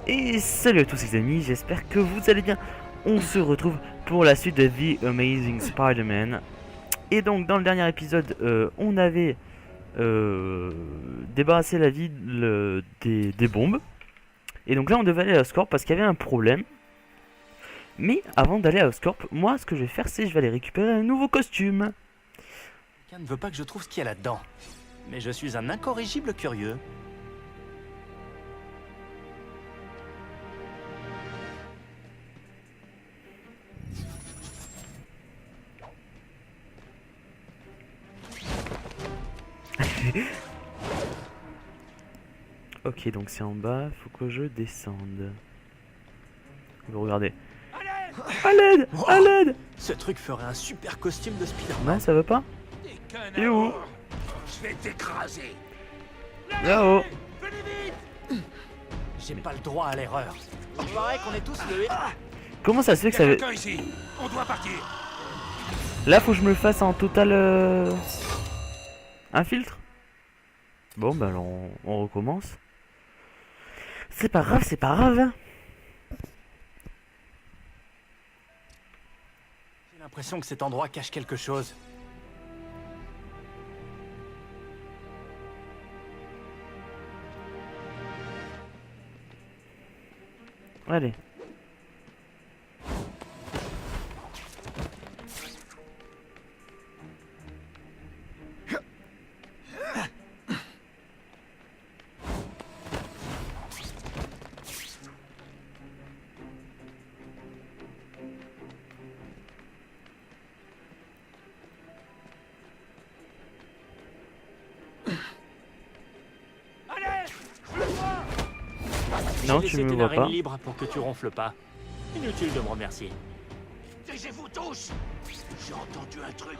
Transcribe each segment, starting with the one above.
Et salut à tous les amis, j'espère que vous allez bien. On se retrouve pour la suite de The Amazing Spider-Man. Et donc dans le dernier épisode, on avait débarrassé la ville des bombes. Et donc là on devait aller à Oscorp parce qu'il y avait un problème. Mais avant d'aller à Oscorp, moi ce que je vais faire c'est je vais aller récupérer un nouveau costume. Quelqu'un ne veut pas que je trouve ce qu'il y a là-dedans. Mais je suis un incorrigible curieux. Ok, donc c'est en bas, faut que je descende. Regardez. À l'aide! Wow. À l'aide! Ce truc ferait un super costume de Non, Spider-Man. ça va pas? Il est où? Je vais t'écraser. Là-haut! J'ai pas le droit à l'erreur. Il paraît qu'on est tous le héros. Comment ça se fait que Il y a ça... quelqu'un ici. On doit partir. Là, faut que je me le fasse en total... Un filtre? Bon, bah alors, on recommence. C'est pas grave, c'est pas grave. J'ai l'impression que cet endroit cache quelque chose. Allez. Allez, je le vois. Non, J'ai tu laissé me tes vois narines pas. libres pour que tu ronfles pas. Inutile de me remercier. Taisez-vous tous. J'ai entendu un truc.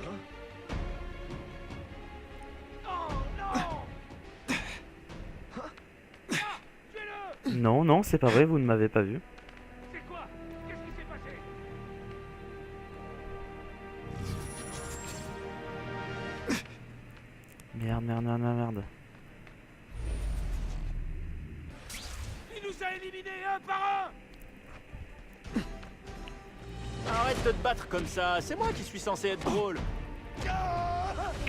Non, non. Tuez-le. Non, non, c'est pas vrai, vous ne m'avez pas vu. C'est quoi? Qu'est-ce qui s'est passé? Merde, merde, merde, merde, merde. Il nous a éliminés un par un. Arrête de te battre comme ça. C'est moi qui suis censé être drôle.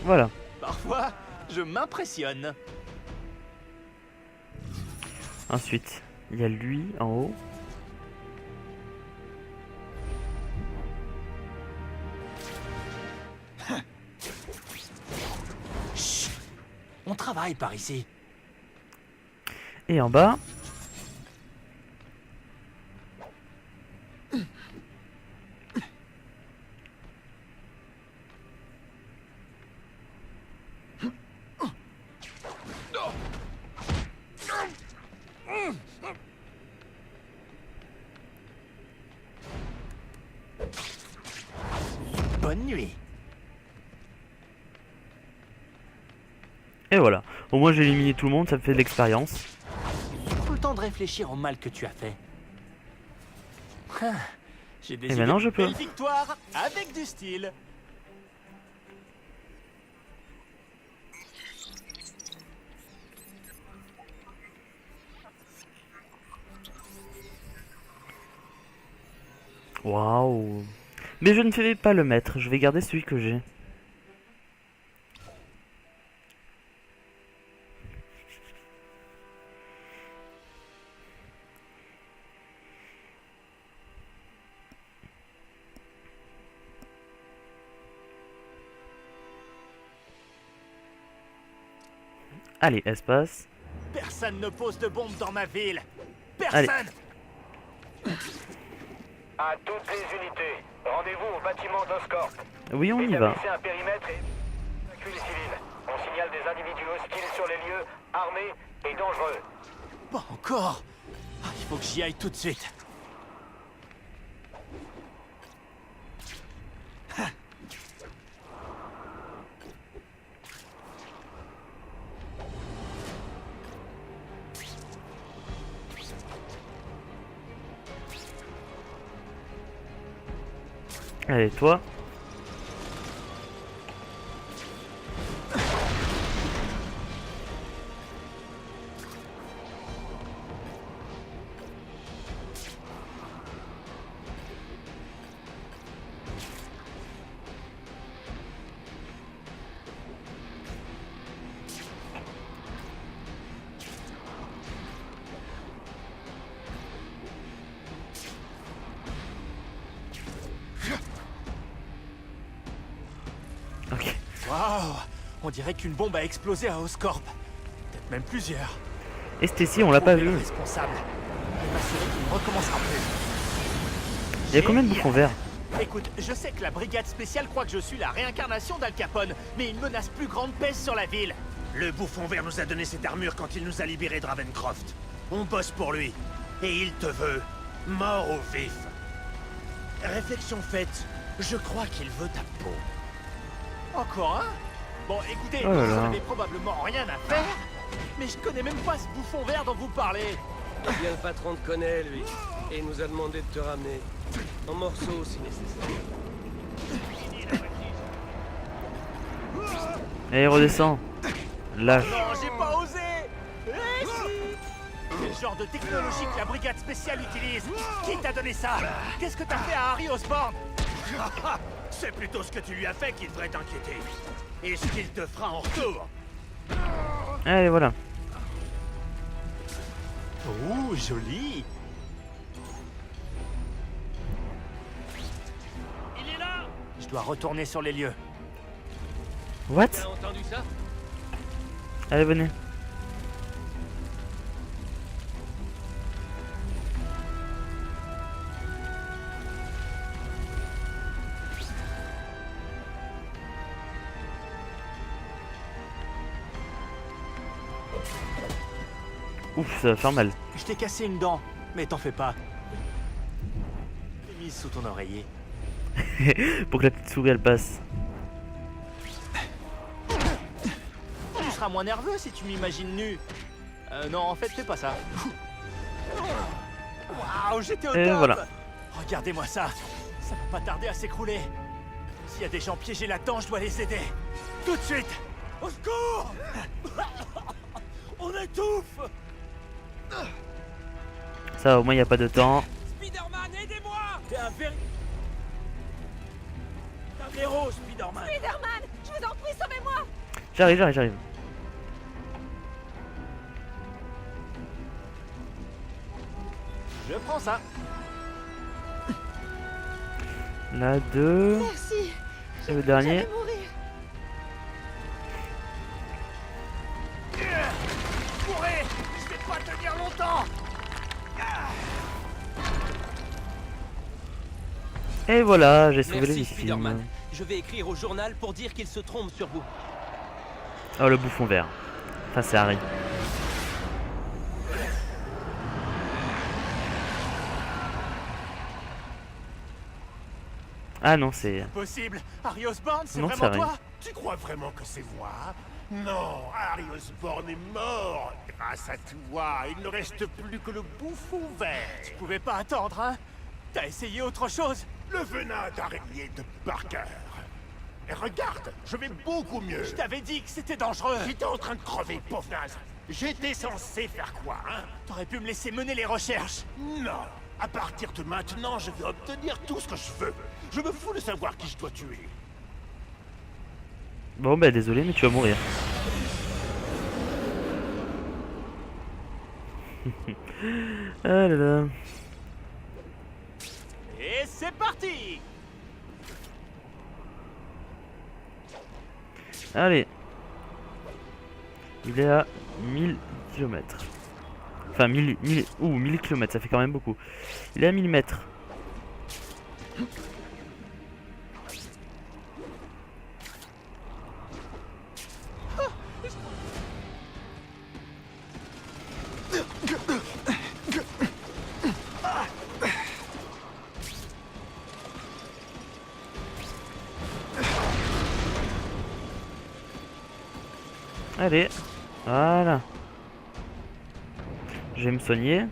Voilà. Parfois, je m'impressionne. Ensuite, il y a lui en haut. Chut. On travaille par ici. Et en bas. Bonne nuit. Et voilà. Au moins j'ai éliminé tout le monde, ça me fait de l'expérience. Prends le temps de réfléchir au mal que tu as fait. Ah, j'ai des Et maintenant, je peux. belle victoire avec du style. Waouh. Mais je ne vais pas le mettre, je vais garder celui que j'ai. Allez, espace. Personne ne pose de bombes dans ma ville. Allez. Personne. À toutes les unités, rendez-vous au bâtiment d'Oscorp. Oui, on y va. Établissez un périmètre et évacuez les civils. On signale des individus hostiles sur les lieux, armés et dangereux. Pas encore. Ah, il faut que j'y aille tout de suite. Allez, toi. Waouh! On dirait qu'une bombe a explosé à Oscorp. Peut-être même plusieurs. Et Stacy, on l'a pas Trouver vu. le responsable. Et m'assurer qu'il ne recommencera plus. Il y a combien de bouffons verts? Écoute, je sais que la brigade spéciale croit que je suis la réincarnation d'Al Capone, mais une menace plus grande pèse sur la ville. Le bouffon vert nous a donné cette armure quand il nous a libérés de Ravencroft. On bosse pour lui. Et il te veut mort au vif. Réflexion faite, je crois qu'il veut ta peau. Encore un? Bon, écoutez, Oh là vous là. n'avez probablement rien à faire, mais je connais même pas ce bouffon vert dont vous parlez. Eh bien, le patron te connaît, lui. Et il nous a demandé de te ramener. En morceaux, si nécessaire. Allez, redescends. Lâche. Non, j'ai pas osé. Eh si! C'est le genre de technologie que la brigade spéciale utilise. Qui t'a donné ça? Qu'est-ce que t'as fait à Harry Osborn? C'est plutôt ce que tu lui as fait qui devrait t'inquiéter. Et ce qu'il te fera en retour. Allez, voilà. Oh, joli. Il est là! Je dois retourner sur les lieux. What? T'as entendu ça? Allez, venez. Ouf, ça va faire mal. Je t'ai cassé une dent, mais t'en fais pas. Je l'ai mise sous ton oreiller. Pour que la petite souris elle passe. Tu seras moins nerveux si tu m'imagines nu. Non, en fait, fais pas ça. Waouh, j'étais au Et top. voilà. Regardez-moi ça. Ça va pas tarder à s'écrouler. S'il y a des gens piégés là-dedans, je dois les aider. Tout de suite. Au secours. On étouffe. Ça, au moins, il n'y a pas de temps. Spider-Man, aidez-moi! T'es un héros, Spider-Man. Spider-Man, je vous en prie, sauvez-moi! J'arrive. Je prends ça. Là, 2. Merci. Et le dernier. J'allais mourir. Courez. Je vais pas tenir longtemps. Et voilà, j'ai sauvé les Merci, victimes. Spider-Man. Je vais écrire au journal pour dire qu'il se trompe sur vous. Oh, le bouffon vert. Enfin, c'est Harry. Ah non, c'est... Possible. Harry Osborn, c'est Non, vraiment ça arrive. toi? Tu crois vraiment que c'est moi? Non, Harry Osborn est mort. Grâce à toi, il ne reste plus que le bouffon vert. Tu pouvais pas attendre, hein? T'as essayé autre chose? Le venin d'araignée de Parker. Et regarde, je vais beaucoup mieux. Je t'avais dit que c'était dangereux. J'étais en train de crever, pauvre naze. J'étais censé faire quoi, hein? T'aurais pu me laisser mener les recherches. Non. À partir de maintenant, je vais obtenir tout ce que je veux. Je me fous de savoir qui je dois tuer. Bon, bah désolé, mais tu vas mourir. Ah là là. Et c'est parti. Allez. Il est à 1000 km. Enfin, 1000 km, ça fait quand même beaucoup. Il est à 1000 mètres. Allez, voilà. Je vais me soigner.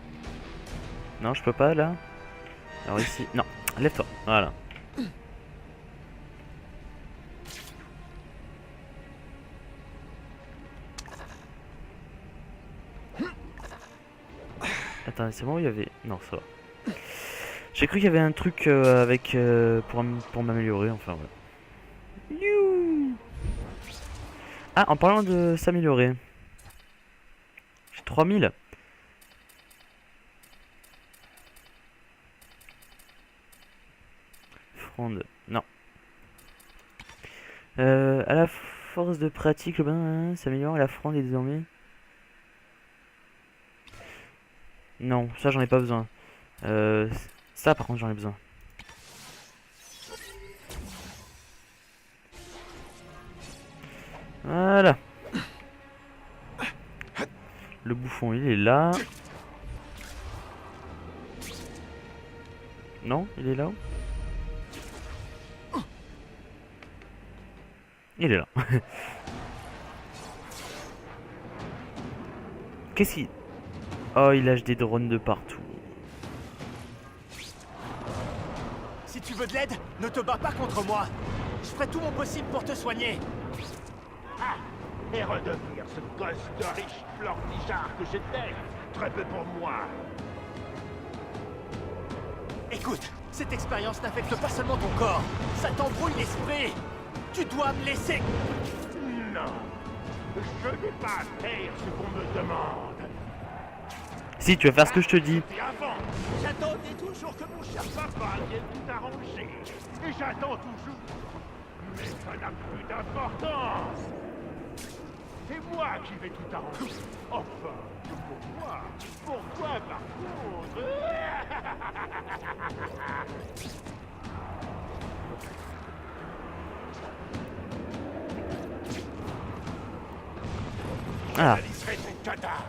Non, je peux pas là. Alors ici, non, lève-toi. Voilà. Attends, c'est bon, il y avait... Non, ça va. J'ai cru qu'il y avait un truc avec... pour m'améliorer, enfin voilà. Youhou. Ah, en parlant de s'améliorer. J'ai 3000. Fronde. Non. À la force de pratique, le bain s'améliore et la fronde est désormais... Non, ça j'en ai pas besoin. Ça par contre j'en ai besoin. Voilà. Le bouffon il est là. Non, il est là. Il est là. Qu'est-ce qu'il... Oh, il lâche des drones de partout. Si tu veux de l'aide, ne te bats pas contre moi. Je ferai tout mon possible pour te soigner. Et redevenir ce gosse de riche flortijard que j'étais. Très peu pour moi. Écoute, cette expérience n'affecte pas seulement ton corps. Ça t'embrouille l'esprit. Tu dois me laisser. Non. Je n'ai pas à faire ce qu'on me demande. Si, tu vas faire ce que je te dis. Et avant, j'attendais toujours que mon cher papa vienne tout arranger. Et j'attends toujours. Mais ça n'a plus d'importance. C'est moi qui vais tout arranger. Enfin, pourquoi? Pourquoi par contre? Ah. J'analyserai ton cadavre.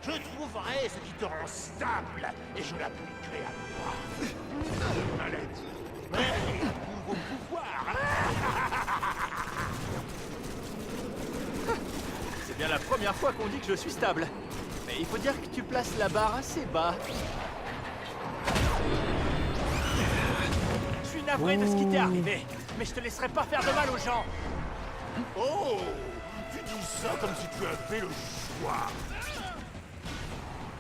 Je trouverai ce qui te rend stable et je l'appliquerai à toi. Maladie. Mais nouveau pouvoir. C'est bien la première fois qu'on dit que je suis stable. Mais il faut dire que tu places la barre assez bas. Je suis navré de ce qui t'est arrivé, mais je te laisserai pas faire de mal aux gens. Oh, tu dis ça comme si tu avais le choix.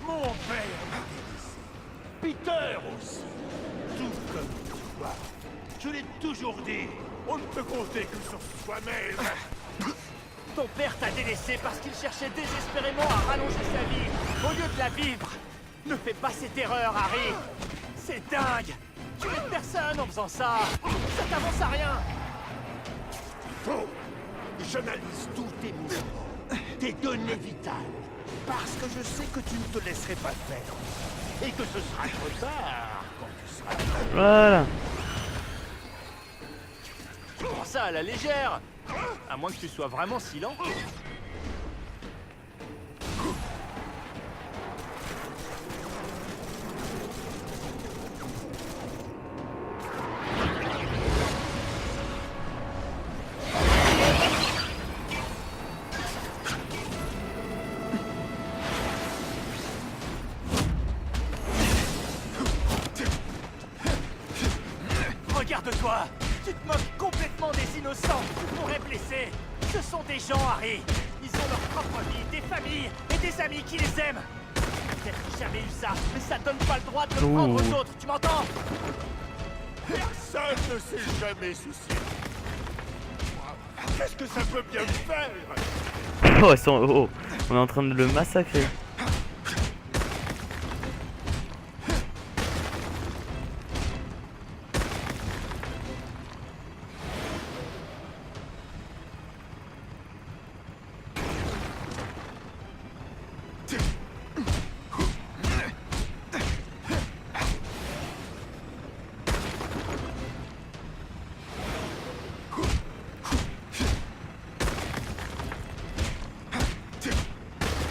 Mon père m'a délaissé. Peter aussi. Tout comme toi. Je l'ai toujours dit. On ne peut compter que sur soi-même. Ton père t'a délaissé parce qu'il cherchait désespérément à rallonger sa vie au lieu de la vivre. Ne fais pas cette erreur, Harry. C'est dingue. Tu n'es personne en faisant ça. Ça t'avance à rien. Faux. J'analyse tous tes mouvements, tes données vitales, parce que je sais que tu ne te laisserais pas faire. Et que ce sera trop tard quand tu seras prêt. Voilà. Tu prends ça à la légère. À moins que tu sois vraiment si lent. Regarde-toi. Tu te moques complètement des innocents que tu pourrais blesser. Ce sont des gens, Harry. Ils ont leur propre vie, des familles et des amis qui les aiment. Peut-être jamais eu ça, mais ça donne pas le droit de le prendre aux autres, tu m'entends? Personne ne s'est jamais soucié. Qu'est-ce que ça peut bien faire? Oh, ils sont... oh, on est en train de le massacrer.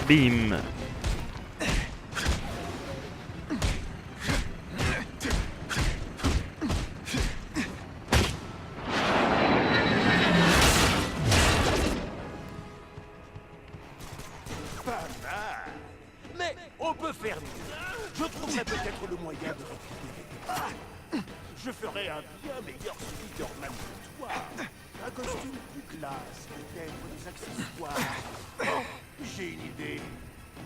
Bim. Pas mal. Mais on peut faire mieux. Je trouverai peut-être le moyen de récupérer. Je ferai un bien meilleur Spider-Man que toi. Un costume plus classe, peut-être des accessoires. Oh, j'ai une idée.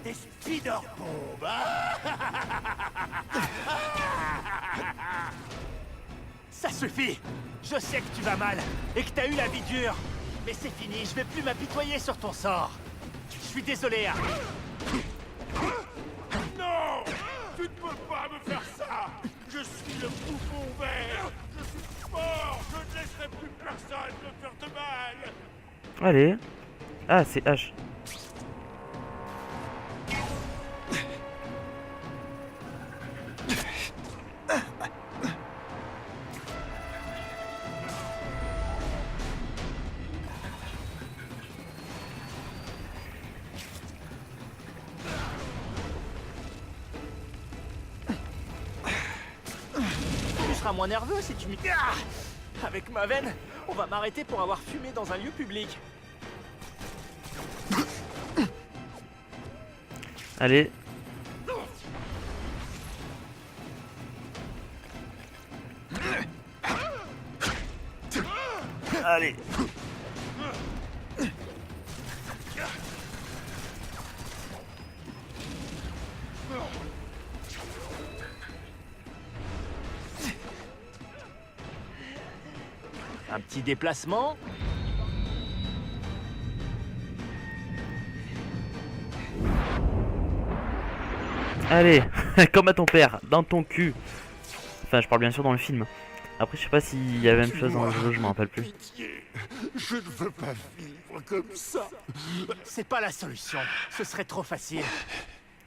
Des Spider-Bombes. Ça suffit. Je sais que tu vas mal et que t'as eu la vie dure. Mais c'est fini, je vais plus m'apitoyer sur ton sort. Je suis désolé, Harry. Non! Tu ne peux pas me faire ça! Je suis le bouffon vert! Je suis fort! Je ne laisserai plus personne me faire de mal! Allez. Ah, c'est H. Tu seras moins nerveux si tu m'y... Ah, avec ma veine, on va m'arrêter pour avoir fumé dans un lieu public. Allez. Allez. Un petit déplacement. Allez. Comme à ton père, dans ton cul. Enfin, je parle bien sûr dans le film. Après, je sais pas s'il y a la même chose dans le jeu, je m'en rappelle plus. Pitié, je ne veux pas vivre comme ça. C'est pas la solution. Ce serait trop facile.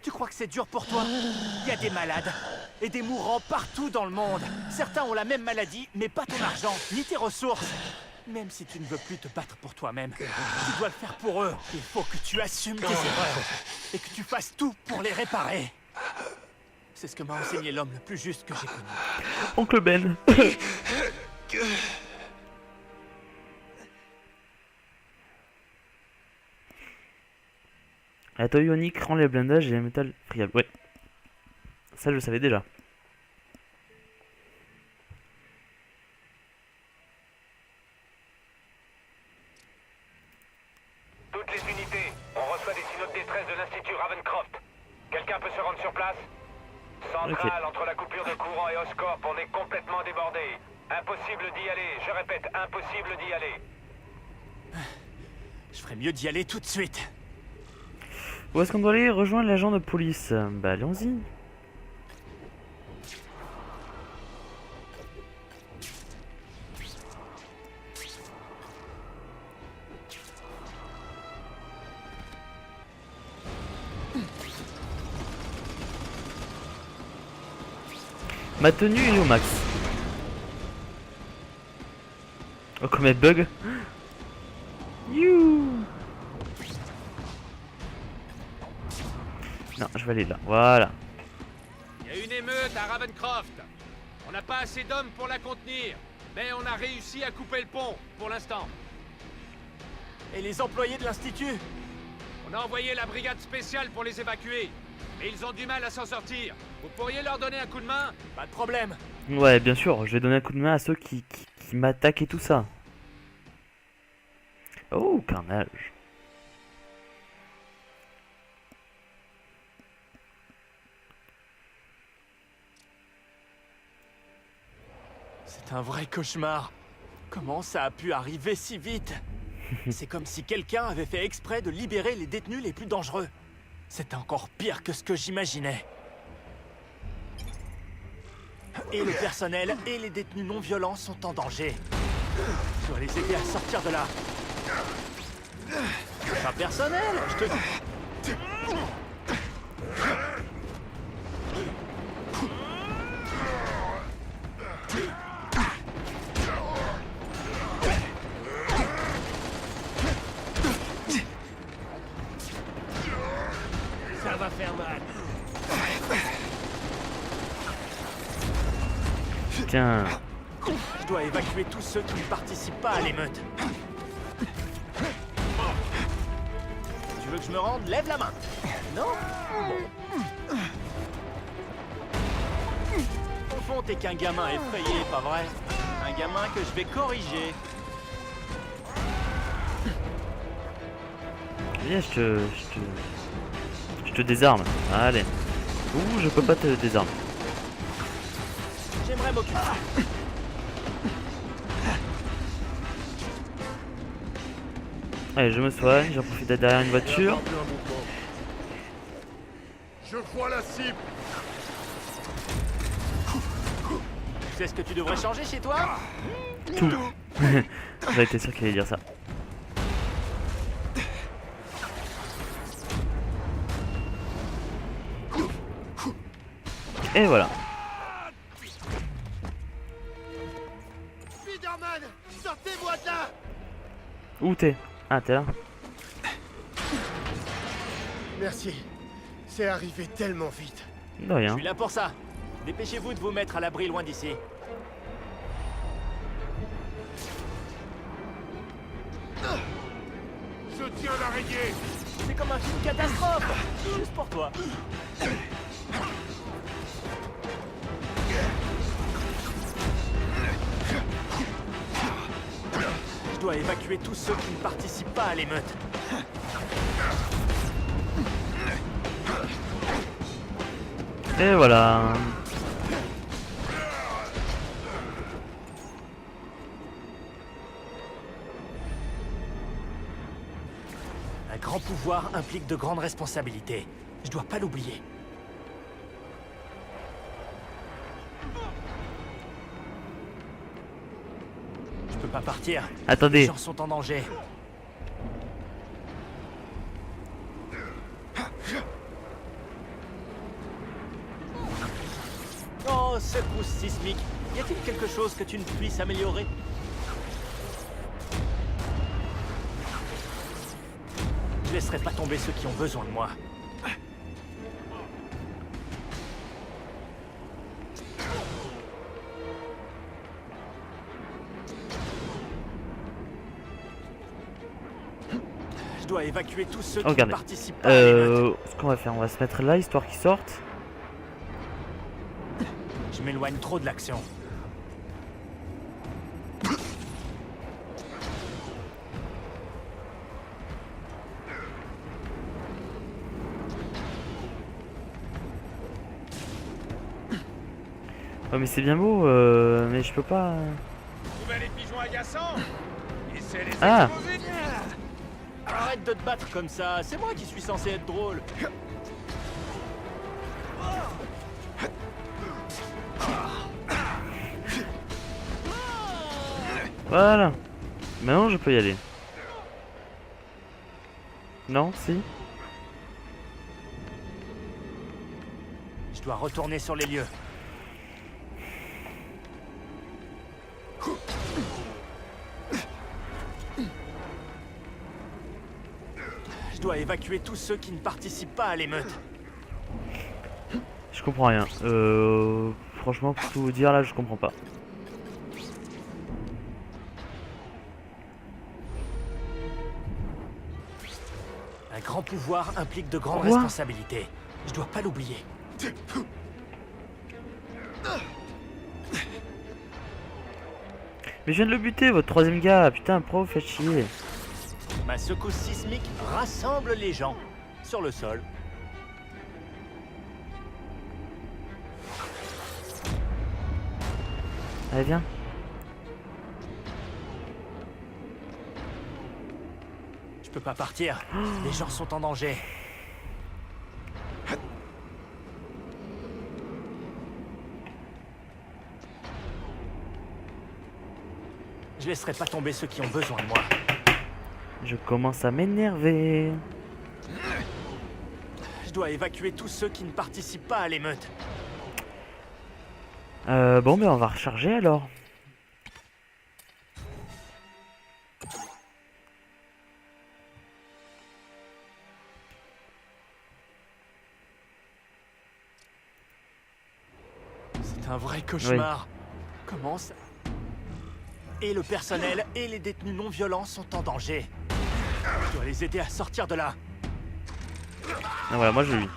Tu crois que c'est dur pour toi? Il y a des malades et des mourants partout dans le monde. Certains ont la même maladie, mais pas ton argent, ni tes ressources. Même si tu ne veux plus te battre pour toi-même, tu dois le faire pour eux. Il faut que tu assumes tes erreurs et que tu fasses tout pour les réparer. C'est ce que m'a enseigné l'homme le plus juste que j'ai connu. Oncle Ben. La toile ionique rend les blindages et les métal friables. Ouais. Ça, je le savais déjà. Toutes les unités, on reçoit des signaux de détresse de l'Institut Ravencroft. Quelqu'un peut se rendre sur place? Centrale, entre la coupure de courant et Oscorp, on est complètement débordé. Impossible d'y aller, je répète, impossible d'y aller. Je ferais mieux d'y aller tout de suite. Où est-ce qu'on doit aller rejoindre l'agent de police? Bah, allons-y. Ma tenue est au max. Oh, comme elle bug. You. Non, je vais aller là. Voilà. Il y a une émeute à Ravencroft. On n'a pas assez d'hommes pour la contenir, mais on a réussi à couper le pont, pour l'instant. Et les employés de l'Institut? On a envoyé la brigade spéciale pour les évacuer, mais ils ont du mal à s'en sortir. Vous pourriez leur donner un coup de main? Pas de problème. Ouais, bien sûr, je vais donner un coup de main à ceux qui m'attaquent et tout ça. Oh, carnage. C'est un vrai cauchemar. Comment ça a pu arriver si vite? C'est comme si quelqu'un avait fait exprès de libérer les détenus les plus dangereux. C'est encore pire que ce que j'imaginais. Et le personnel et les détenus non violents sont en danger. Je dois les aider à sortir de là. C'est pas personnel, je te dis. Ça va faire mal. Tiens. Je dois évacuer tous ceux qui ne participent pas à l'émeute. Tu veux que je me rende? Lève la main. Non? Bon. Au fond, t'es qu'un gamin effrayé, pas vrai? Un gamin que je vais corriger. Viens, je te désarme. Allez. Ouh, je peux pas te désarmer. J'aimerais m'occuper. Allez, je me soigne, j'en profite d'être derrière une voiture. Regardez un mouvement. Je vois la cible. Tu sais ce que tu devrais changer chez toi? Tout. J'avais été sûr qu'il allait dire ça. Et voilà. Spider-Man, sortez-moi de là! Où t'es? Ah, t'es là. Merci. C'est arrivé tellement vite. De Je rien. suis là pour ça. Dépêchez-vous de vous mettre à l'abri loin d'ici. Je tiens l'araignée. C'est comme un film catastrophe. Juste pour toi. Je dois évacuer tous ceux qui ne participent pas à l'émeute. Et voilà. Un grand pouvoir implique de grandes responsabilités. Je dois pas l'oublier. Je peux pas partir. Les Attendez. gens sont en danger. Oh, secousse sismique. Y a-t-il quelque chose que tu ne puisses améliorer? Je laisserai pas tomber ceux qui ont besoin de moi. Je dois évacuer tous ceux qui ne Regardez. participent pas à l'émeute. Ce qu'on va faire, on va se mettre là histoire qu'ils sortent. Je m'éloigne trop de l'action. Oh mais c'est bien beau, mais je peux pas. Trouvez les pigeons agaçants et c'est les Ah. exposer. Arrête de te battre comme ça, c'est moi qui suis censé être drôle. Voilà. Maintenant je peux y aller. Non, si. Je dois retourner sur les lieux. Je dois évacuer tous ceux qui ne participent pas à l'émeute. Je comprends rien. Franchement, pour tout vous dire là, je comprends pas. Un grand pouvoir implique de grandes Quoi? responsabilités. Je dois pas l'oublier. Mais je viens de le buter, votre troisième gars. Putain, pro, vous faites chier. Ma secousse sismique rassemble les gens sur le sol. Allez, viens. Je peux pas partir. Les gens sont en danger. Je laisserai pas tomber ceux qui ont besoin de moi. Je commence à m'énerver. Je dois évacuer tous ceux qui ne participent pas à l'émeute. Bon, mais on va recharger alors. C'est un vrai cauchemar. Comment ça? Et le personnel et les détenus non violents sont en danger. Je dois les aider à sortir de là. Ah, voilà, moi je lui.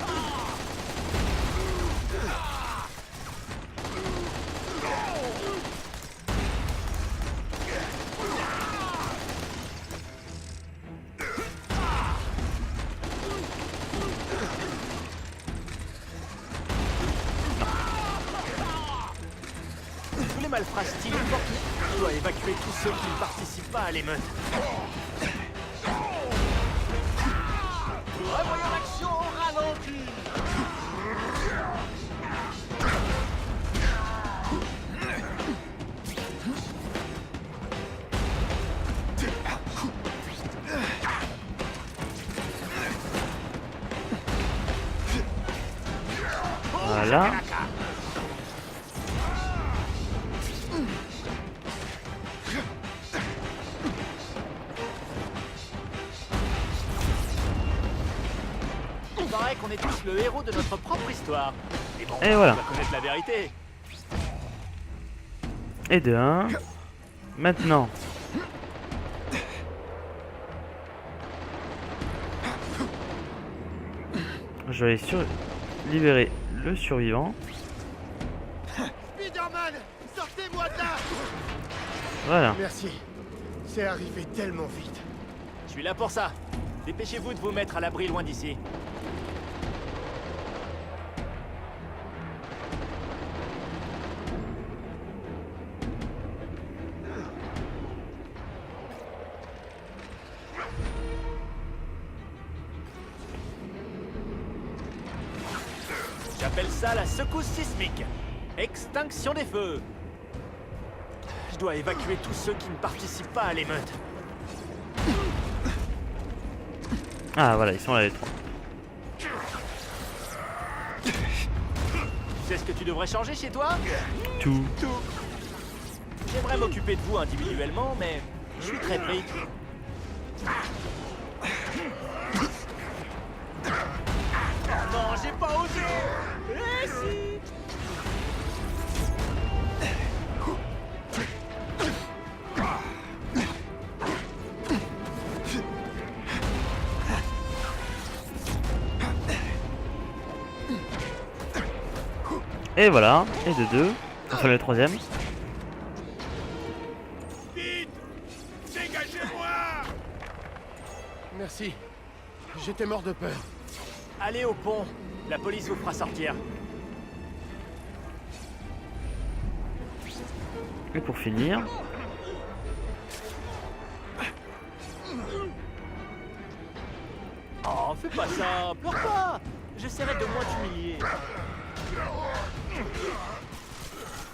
Tous les malfrats stylés portent. Je dois évacuer tous ceux qui ne participent pas à l'émeute. Revoyons l'action au ralenti. Voilà. qu'on est tous le héros de notre propre histoire. Et bon, Et voilà. on va connaître la vérité. Et de 1. Maintenant. Je vais libérer le survivant. Spider-Man, sortez-moi de là! Voilà. Merci. C'est arrivé tellement vite. Je suis là pour ça. Dépêchez-vous de vous mettre à l'abri loin d'ici. J'appelle ça la secousse sismique. Extinction des feux. Je dois évacuer tous ceux qui ne participent pas à l'émeute. Ah voilà, ils sont là les 3. Tu sais ce que tu devrais changer chez toi? Tout. Tout. J'aimerais m'occuper de vous individuellement, mais je suis très pris. Oh non, j'ai pas osé. Eh si. Et voilà. Et de 2. Enfin le 3ème. Vite! Dégagez-moi! Merci. J'étais mort de peur. Allez au pont. La police vous fera sortir. Et pour finir. Oh, fais pas ça. Pleure pas. J'essaierai de moins t'humilier.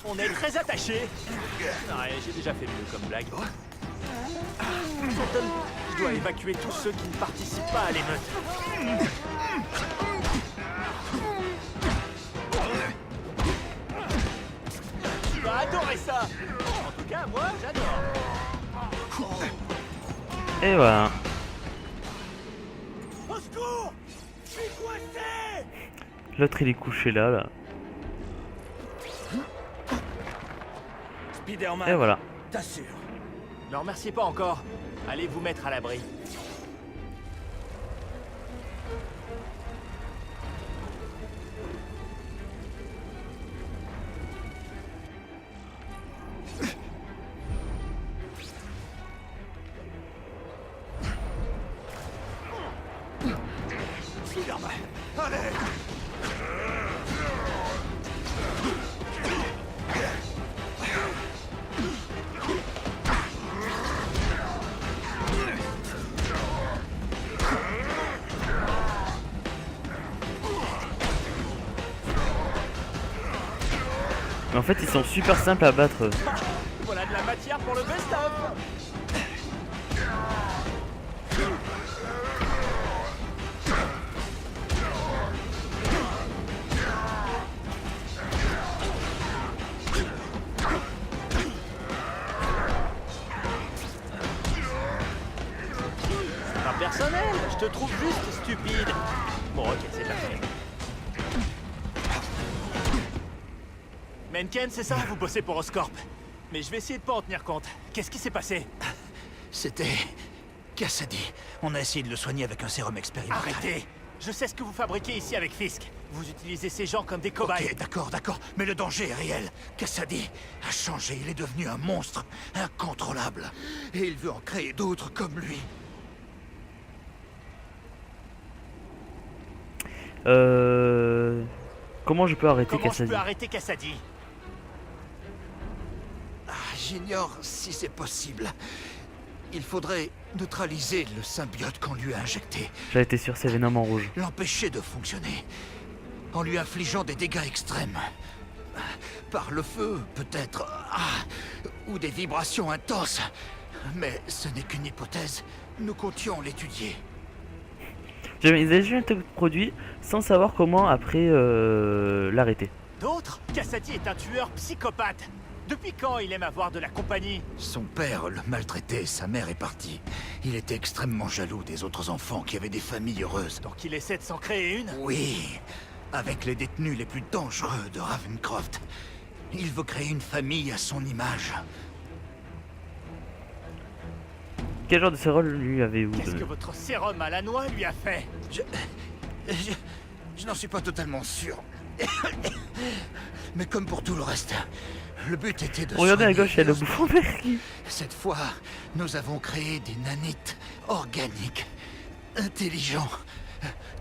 On est très attachés. Ouais, j'ai déjà fait mieux comme blague. Je dois évacuer tous ceux qui ne participent pas à l'émeute. Tu vas adorer ça. En tout cas, moi, j'adore. Et voilà. Au secours! Je suis coincé! L'autre il est couché là. Spider-Man, Et voilà. t'assure. Ne remerciez pas encore. Allez vous mettre à l'abri. Spider-Man, allez! Mais en fait ils sont super simples à battre. Voilà de la matière pour le best-of. C'est pas personnel, je te trouve juste stupide. Bon ok, c'est parfait. Menken, c'est ça? Vous bossez pour Oscorp. Mais je vais essayer de pas en tenir compte. Qu'est-ce qui s'est passé? C'était... Cassidy. On a essayé de le soigner avec un sérum expérimental. Arrêtez! Je sais ce que vous fabriquez ici avec Fisk. Vous utilisez ces gens comme des cobayes. Ok, d'accord. Mais le danger est réel. Cassidy a changé. Il est devenu un monstre. Incontrôlable. Et il veut en créer d'autres comme lui. Comment je peux arrêter Comment je Cassidy? peux arrêter Cassidy? J'ignore si c'est possible. Il faudrait neutraliser le symbiote qu'on lui a injecté. J'avais été sûr, c'est Venom en rouge. L'empêcher de fonctionner. En lui infligeant des dégâts extrêmes. Par le feu, peut-être. Ou des vibrations intenses. Mais ce n'est qu'une hypothèse. Nous comptions l'étudier. J'avais déjà un produit sans savoir comment après l'arrêter. D'autres? Cassidy est un tueur psychopathe. Depuis quand il aime avoir de la compagnie? Son père le maltraitait, sa mère est partie. Il était extrêmement jaloux des autres enfants qui avaient des familles heureuses. Donc il essaie de s'en créer une? Oui, avec les détenus les plus dangereux de Ravencroft. Il veut créer une famille à son image. Quel genre de sérum lui avez-vous Qu'est-ce donné? que votre sérum à la noix lui a fait? Je n'en suis pas totalement sûr. Mais comme pour tout le reste, le but était de... Regardez à soigner gauche, il y a le Oscorp. bouffon vert qui... Cette fois, nous avons créé des nanites organiques, intelligents,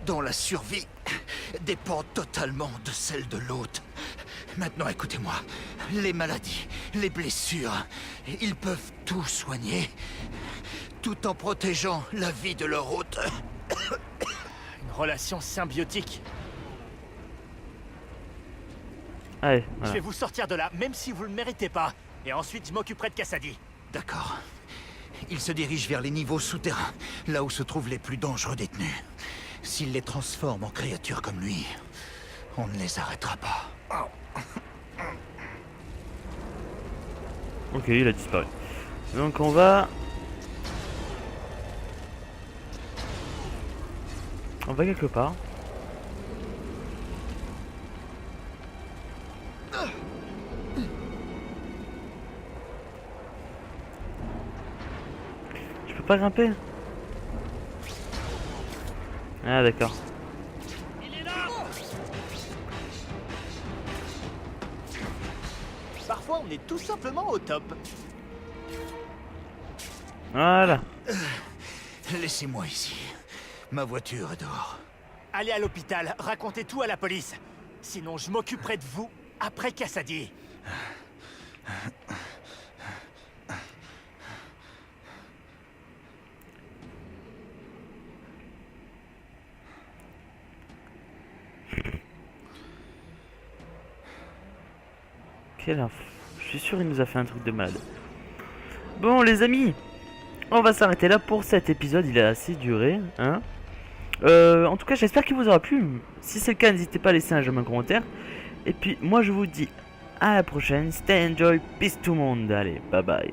dont la survie dépend totalement de celle de l'hôte. Maintenant, écoutez-moi. Les maladies, les blessures, ils peuvent tout soigner, tout en protégeant la vie de leur hôte. Une relation symbiotique. Allez, Je voilà. vais vous sortir de là, même si vous le méritez pas. Et ensuite, je m'occuperai de Cassady. D'accord. Il se dirige vers les niveaux souterrains, là où se trouvent les plus dangereux détenus. S'il les transforme en créatures comme lui, on ne les arrêtera pas. Ok, il a disparu. Donc on va... On va quelque part. Je peux pas grimper? Ah d'accord. Parfois, on est tout simplement au top. Voilà. Laissez-moi ici. Ma voiture est dehors. Allez à l'hôpital, racontez tout à la police. Sinon, je m'occuperai de vous après Cassady. Quelle info. Je suis sûr il nous a fait un truc de malade. Bon les amis, on va s'arrêter là pour cet épisode, il a assez duré, hein. En tout cas j'espère qu'il vous aura plu. Si c'est le cas, n'hésitez pas à laisser un j'aime, un commentaire. Et puis moi je vous dis à la prochaine, stay enjoy, peace tout le monde, allez bye bye.